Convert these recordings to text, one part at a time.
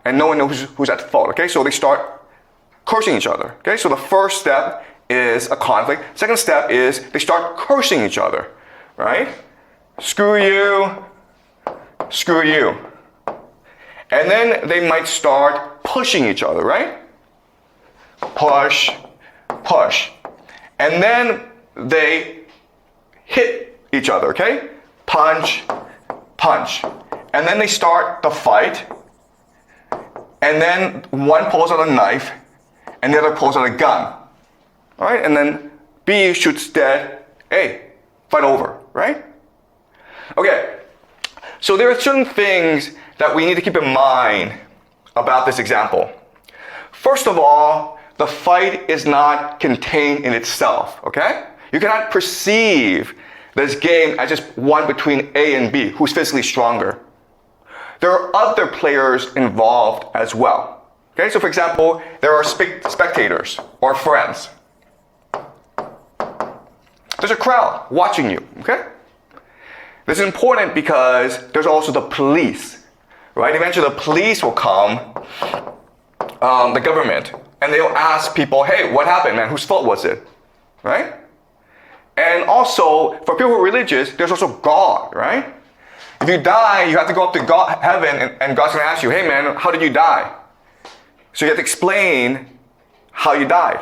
and no one knows who's at fault, okay? So they start cursing each other, okay? So the first step is a conflict. Second step is they start cursing each other, right? Screw you, screw you. And then they might start pushing each other, right? Push, push. And then they hit each other, okay? Punch, punch. And then they start the fight. And then one pulls out a knife and the other pulls out a gun. All right? And then B shoots dead A. Fight over, right? Okay. So there are certain things that we need to keep in mind about this example. First of all, the fight is not contained in itself, okay? You cannot perceive this game as just one between A and B, who's physically stronger. There are other players involved as well. Okay, so for example, there are spectators or friends. There's a crowd watching you, okay? This is important because there's also the police, right? Eventually the police will come, the government, and they'll ask people, hey, what happened, man? Whose fault was it, right? And also, for people who are religious, there's also God, right? If you die, you have to go up to God, heaven, and God's going to ask you, hey man, how did you die? So you have to explain how you died,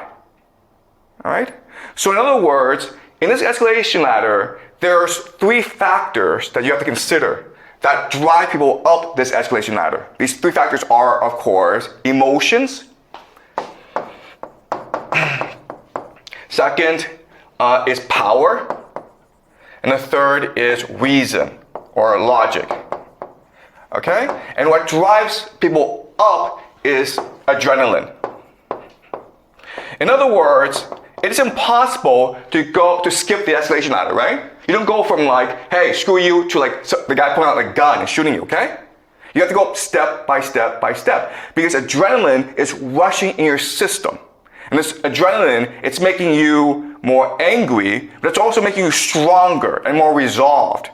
all right? So in other words, in this escalation ladder, there's 3 factors that you have to consider that drive people up this escalation ladder. These 3 factors are, of course, emotions. Second is power. And the third is reason or logic. Okay? And what drives people up is adrenaline. In other words, it is impossible to skip the escalation ladder, right? You don't go from like, hey, screw you, to like the guy pulling out a gun and shooting you, okay? You have to go up step by step by step because adrenaline is rushing in your system. And this adrenaline, it's making you more angry, but it's also making you stronger and more resolved.